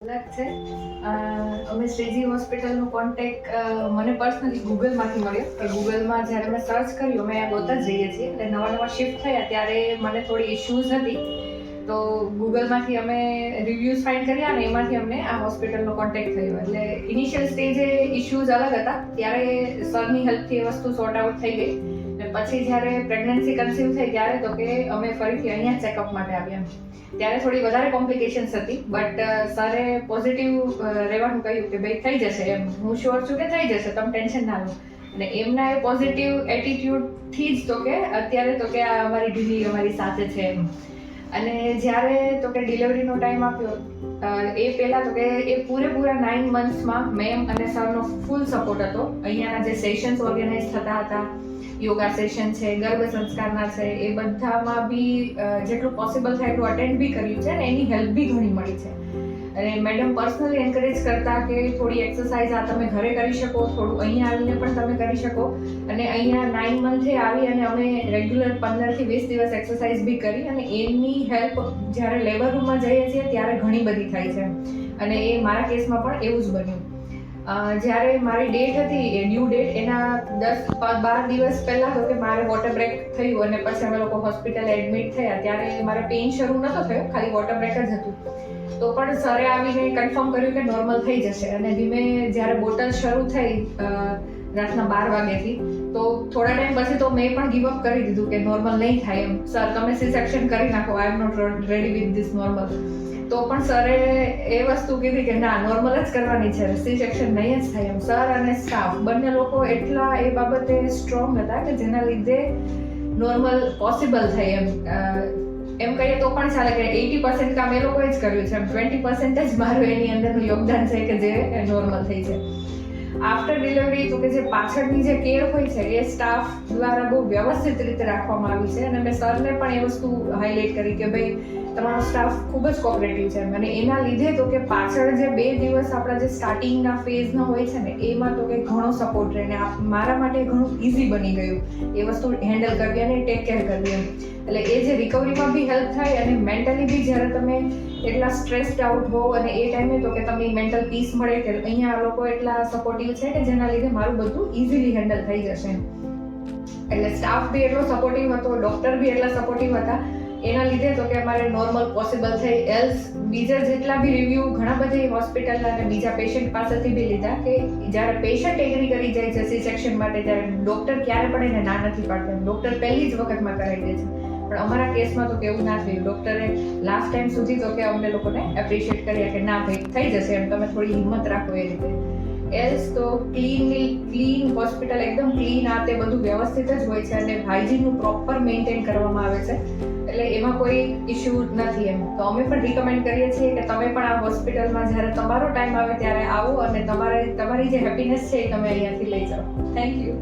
અલગ છે. અમે શ્રીજી હોસ્પિટલનો કોન્ટેક્ટ મને પર્સનલી ગૂગલમાંથી મળ્યો કે ગૂગલમાં જ્યારે મેં સર્ચ કર્યું, અમે અહીંયા ગોતા જ જઈએ છીએ એટલે નવા શિફ્ટ થયા ત્યારે મને થોડી ઇશ્યુઝ હતી, તો ગૂગલમાંથી અમે રિવ્યૂઝ ફાઇન્ડ કર્યા અને એમાંથી અમને આ હોસ્પિટલનો કોન્ટેક્ટ થયો. એટલે ઇનિશિયલ સ્ટેજે ઇશ્યુઝ અલગ હતા, ત્યારે સરની હેલ્પથી એ વસ્તુ સોર્ટ આઉટ થઈ ગઈ. અને પછી જ્યારે પ્રેગ્નન્સી કન્સીવ થઈ ત્યારે તો કે અમે ફરીથી અહીંયા ચેકઅપ માટે આવ્યા. ત્યારે થોડી વધારે કોમ્પ્લિકેશન્સ હતી, બટ સરે પોઝિટિવ રહેવાનું કહ્યું કે ભાઈ થઈ જશે, એમ હું શ્યોર છું કે થઈ જશે, તમે ટેન્શન ના લો. અને એમના એ પોઝિટિવ એટીટ્યુડથી જ તો કે અત્યારે તો કે આ અમારી ઢીલી અમારી સાથે છે એમ. અને જ્યારે તો કે ડિલિવરીનો ટાઈમ આપ્યો એ પહેલાં તો કે એ પૂરેપૂરા 9 મંથ્સમાં મેમ અને સરનો ફૂલ સપોર્ટ હતો. અહીંયાના જે સેશન્સ ઓર્ગેનાઇઝ થતા હતા, યોગા સેશન છે, ગર્ભ સંસ્કારના છે, એ બધામાં બી જેટલું પોસિબલ થાય એટલું અટેન્ડ બી કર્યું છે અને એની હેલ્પ બી ઘણી મળી છે. અને મેડમ પર્સનલી એન્કરેજ કરતા કે થોડી એક્સરસાઇઝ આ તમે ઘરે કરી શકો, થોડું અહીંયા આવીને પણ તમે કરી શકો. અને અહીંયા 9 મંથે આવી અને અમે રેગ્યુલર 15 થી 20 દિવસ એક્સરસાઇઝ બી કરી અને એની હેલ્પ જ્યારે લેબર રૂમમાં જઈએ છીએ ત્યારે ઘણી બધી થાય છે. અને એ મારા કેસમાં પણ એવું જ બન્યું. જ્યારે મારી ડેટ હતી, એ ડ્યુ ડેટ, એના 10-12 દિવસ પહેલાં તો કે મારે વોટર બ્રેક થયું અને પછી અમે લોકો હોસ્પિટલે એડમિટ થયા. ત્યારે મારે પેઇન શરૂ નહોતો થયો, ખાલી વોટર બ્રેક જ હતું. તો પણ સરે આવીને કન્ફર્મ કર્યું કે નોર્મલ થઈ જશે. અને ધીમે જ્યારે બોટલ શરૂ થઈ રાતના 12 વાગ્યાથી, તો થોડા ટાઈમ પછી તો મેં પણ ગીવ અપ કરી દીધું કે નોર્મલ નહીં થાય એમ. સર તમે સી સેક્શન કરી નાખો, I am not ready with this normal. તો પણ સરે એ વસ્તુ કીધી કે ના, નોર્મલ જ કરવાની છે, સી સેક્શન નહીં જ થાય એમ. સર અને સ્ટાફ બંને લોકો એટલા એ બાબતે સ્ટ્રોંગ હતા કે જેના લીધે નોર્મલ પોસિબલ થઈ એમ. એમ કહીએ તો પણ ચાલે કે 80% કામ એ લોકોએ જ કર્યું છે, એમ 20% જ મારું એની અંદરનું યોગદાન છે કે જે નોર્મલ થઈ છે. આફ્ટર ડિલિવરી તો કે જે પાછળની જે કેર હોય છે એ સ્ટાફ દ્વારા બહુ વ્યવસ્થિત રીતે રાખવામાં આવી છે. અને મેં સરને પણ એ વસ્તુ હાઇલાઇટ કરી કે ભાઈ તમારો સ્ટાફ ખૂબ જ કોઓપરેટિવ છે. અને એના લીધે તો કે પાછળ જે 2 દિવસ આપણા જે સ્ટાર્ટિંગના ફેઝનો હોય છે ને, એમાં તો કે ઘણો સપોર્ટ રહે ને મારા માટે ઘણું ઇઝી બની ગયું એ વસ્તુ હેન્ડલ કરવી અને ટેક કેર કરવી એમ. એટલે એ જે રિકવરીમાં બી હેલ્પ થાય અને મેન્ટલી બી જ્યારે તમે એટલા સ્ટ્રેસ્ડ આઉટ હો અને એ ટાઈમે તો કે તમને મેન્ટલ પીસ મળે કે અહીંયા લોકો એટલા સપોર્ટિવ છે કે જેના લીધે મારું બધું ઇઝીલી હેન્ડલ થઈ જશે. એટલે સ્ટાફ બી એટલો સપોર્ટિવ હતો, ડૉક્ટર બી એટલા સપોર્ટિવ હતા. એના લીધે તો કે અમારે નોર્મલ પોસિબલ થઈ. એલ્સ બીજા જેટલા બી રિવ્યૂ ઘણા બધી હોસ્પિટલના અને બીજા પેશન્ટ પાસેથી બી લીધા કે જ્યારે પેશન્ટ એગ્રી કરી જાય છે સી સેક્શન માટે, ત્યારે ડૉક્ટર ક્યારે પણ એને ના નથી પાડતા. ડૉક્ટર પહેલી જ વખતમાં કરાવી દે છે. પણ અમારા કેસમાં તો કે એવું ના થયું. ડૉક્ટરે લાસ્ટ ટાઈમ સુધી તો કે અમને લોકોને એપ્રિશિએટ કર્યા કે ના ભાઈ થઈ જશે એમ, તમે થોડી હિંમત રાખો એ રીતે. એલ્સ તો ક્લીન હોસ્પિટલ, એકદમ ક્લીન, આ તે બધું વ્યવસ્થિત જ હોય છે અને હાઇજીનનું પ્રોપર મેન્ટેન કરવામાં આવે છે. એટલે એમાં કોઈ ઇશ્યુ નથી એમ. તો અમે પણ રિકમેન્ડ કરીએ છીએ કે તમે પણ આ હોસ્પિટલમાં જ્યારે તમારો ટાઈમ આવે ત્યારે આવો અને તમારી જે હેપીનેસ છે એ તમે અહીંયાથી લઈ જાઓ. Thank you.